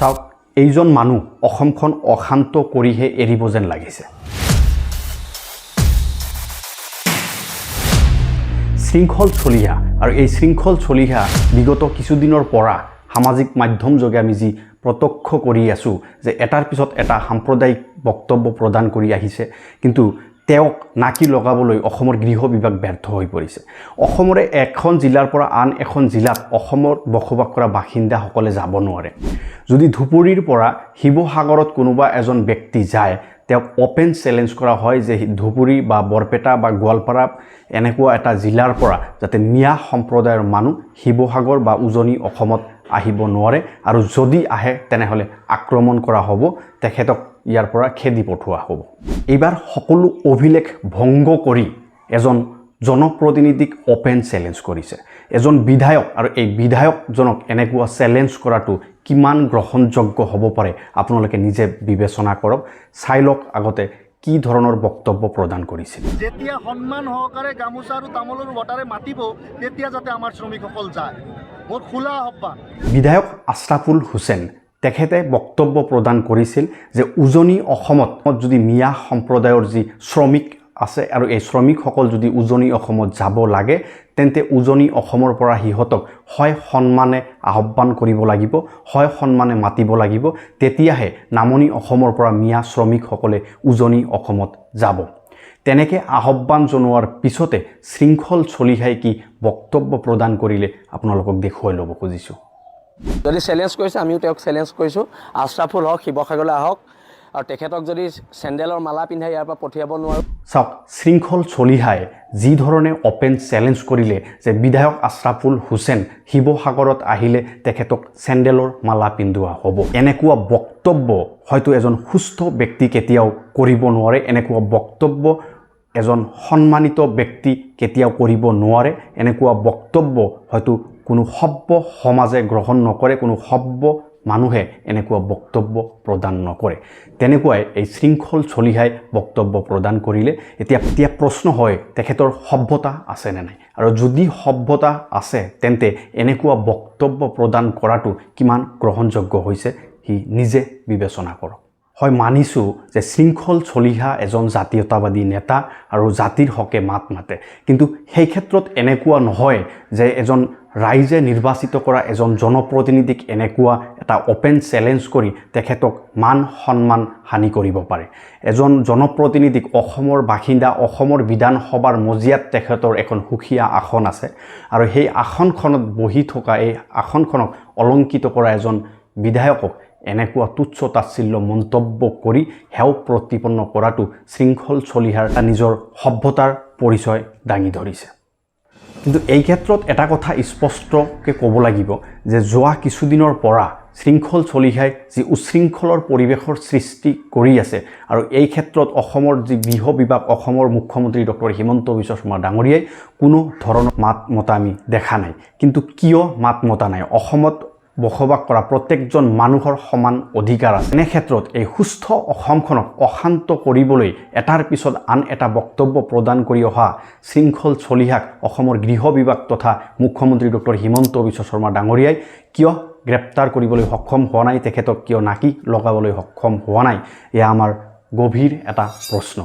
চাওক এইজন মানুহ অসমখন অশান্ত কৰিহে এৰিব যেন লাগিছে। শৃংখল চলিহা আৰু এই শৃংখল চলিহা বিগত কিছুদিনৰ পৰা সামাজিক মাধ্যম যোগে আমি যি প্ৰত্যক্ষ কৰি আছোঁ যে এটাৰ পিছত এটা সাম্প্ৰদায়িক বক্তব্য প্ৰদান কৰি আহিছে, কিন্তু তেওঁক নাকি লগাবলৈ অসমৰ গৃহ বিভাগ ব্যৰ্থ হৈ পৰিছে। অসমৰে এখন জিলাৰ পৰা আন এখন জিলাত অসমৰ বসবাস কৰা বাসিন্দাসকলে যাব নোৱাৰে। যদি ধুবুৰীৰ পৰা শিৱসাগৰত কোনোবা এজন ব্যক্তি যায়, তেওঁক অপেন চেলেঞ্জ কৰা হয় যে ধুবুৰী বা বৰপেটা বা গোৱালপাৰা এনেকুৱা এটা জিলাৰ পৰা যাতে মিয়া সম্প্ৰদায়ৰ মানুহ শিৱসাগৰ বা উজনি অসমত আহিব নোৱাৰে, আৰু যদি আহে তেনেহ'লে আক্ৰমণ কৰা হ'ব, তেখেতক ইয়াৰ পৰা খেদি পঠোৱা হ'ব। এইবাৰ সকলো অভিলেখ ভংগ কৰি এজন জনপ্ৰতিনিধিক অপেন চেলেঞ্জ কৰিছে এজন বিধায়ক, আৰু এই বিধায়কজনক এনেকুৱা চেলেঞ্জ কৰাটো কিমান গ্ৰহণযোগ্য হ'ব পাৰে আপোনালোকে নিজে বিবেচনা কৰক। চাই লওক আগতে কি ধৰণৰ বক্তব্য প্ৰদান কৰিছিল। যেতিয়া সন্মান সহকাৰে গামোচা আৰু তামোলৰ বটাৰে মাতিব, তেতিয়া যাতে আমাৰ শ্ৰমিকসকল যায়, মোৰ খোলা আহ্বান। বিধায়ক আশ্ৰাফুল হুছেইন তেখেতে বক্তব্য প্ৰদান কৰিছিল যে উজনি অসমত যদি মিয়া সম্প্ৰদায়ৰ যি শ্ৰমিক আছে আৰু এই শ্ৰমিকসকল যদি উজনি অসমত যাব লাগে, তেন্তে উজনি অসমৰ পৰা সিহঁতক হয় সন্মানে আহ্বান কৰিব লাগিব, হয় সন্মানে মাতিব লাগিব, তেতিয়াহে নামনি অসমৰ পৰা মিয়া শ্ৰমিকসকলে উজনি অসমত যাব। তেনেকৈ আহ্বান জনোৱাৰ পিছতে শৃংখল চলিহাই কি বক্তব্য প্ৰদান কৰিলে আপোনালোকক দেখুৱাই ল'ব খুজিছোঁ। যদি চেলেঞ্জ কৰিছে, আমিও তেওঁক চেলেঞ্জ কৰিছোঁ, আশ্ৰাফুল হওক শিৱসাগৰলৈ আহক, আৰু তেখেতক যদি চেণ্ডেলৰ মালা পিন্ধাই ইয়াৰ পৰা পঠিয়াব নোৱাৰোঁ। চাওক, শৃংখল চলিহাই যি ধৰণে অপেন চেলেঞ্জ কৰিলে যে বিধায়ক আশ্ৰাফুল হুছেইন শিৱসাগৰত আহিলে তেখেতক চেণ্ডেলৰ মালা পিন্ধোৱা হ'ব, এনেকুৱা বক্তব্য হয়তো এজন সুস্থ ব্যক্তি কেতিয়াও কৰিব নোৱাৰে। এনেকুৱা বক্তব্য এজন সন্মানিত ব্যক্তি কেতিয়াও কৰিব নোৱাৰে। এনেকুৱা বক্তব্য হয়তো কোনো সভ্য সমাজে গ্ৰহণ নকৰে, কোনো সভ্য মানুহে এনেকুৱা বক্তব্য প্ৰদান নকৰে। তেনেকুৱাই এই শৃংখল চলিহাই বক্তব্য প্ৰদান কৰিলে। এতিয়া প্ৰশ্ন হয়, তেখেতৰ সভ্যতা আছে নে নাই, আৰু যদি সভ্যতা আছে তেন্তে এনেকুৱা বক্তব্য প্ৰদান কৰাটো কিমান গ্ৰহণযোগ্য হৈছে সি নিজে বিবেচনা কৰক। হয়, মানিছোঁ যে শৃংখল চলিহা এজন জাতীয়তাবাদী নেতা আৰু জাতিৰ হকে মাত মাতে, কিন্তু সেই ক্ষেত্ৰত এনেকুৱা নহয় যে এজন ৰাইজে নিৰ্বাচিত কৰা এজন জনপ্ৰতিনিধিক এনেকুৱা এটা অপেন চেলেঞ্জ কৰি তেখেতক মান সন্মান হানি কৰিব পাৰে। এজন জনপ্ৰতিনিধিক অসমৰ বাসিন্দা, অসমৰ বিধানসভাৰ মজিয়াত তেখেতৰ এখন সুকীয়া আসন আছে, আৰু সেই আসনখনত বহি থকা, এই আসনখনক অলংকিত কৰা এজন বিধায়কক এনেকুৱা তুচ্ছ তাচ্ছিল্য মন্তব্য কৰি হেও প্ৰতিপন্ন কৰাটো শৃংখল চলিহাৰ নিজৰ সভ্যতাৰ পৰিচয় দাঙি ধৰিছে। কিন্তু এই ক্ষেত্ৰত এটা কথা স্পষ্টকৈ ক'ব লাগিব যে যোৱা কিছুদিনৰ পৰা শৃংখল চলিহাই যি উশৃংখলৰ পৰিৱেশৰ সৃষ্টি কৰি আছে, আৰু এই ক্ষেত্ৰত অসমৰ যি গৃহ বিভাগ, অসমৰ মুখ্যমন্ত্ৰী ডক্টৰ হিমন্ত বিশ্ব শৰ্মা ডাঙৰীয়াই কোনো ধৰণৰ মাত মতা আমি দেখা নাই। কিন্তু কিয় মাত মতা নাই? অসমত বসবাস কৰা প্ৰত্যেকজন মানুহৰ সমান অধিকাৰ আছে। এনে ক্ষেত্ৰত এই সুস্থ অসমখনক অশান্ত কৰিবলৈ এটাৰ পিছত আন এটা বক্তব্য প্ৰদান কৰি অহা শৃংখল চলিহাক অসমৰ গৃহ বিভাগ তথা মুখ্যমন্ত্ৰী ডক্টৰ হিমন্ত বিশ্ব শৰ্মা ডাঙৰীয়াই কিয় গ্ৰেপ্তাৰ কৰিবলৈ সক্ষম হোৱা নাই, তেখেতক কিয় নাকি লগাবলৈ সক্ষম হোৱা নাই, এয়া আমাৰ গভীৰ এটা প্ৰশ্ন।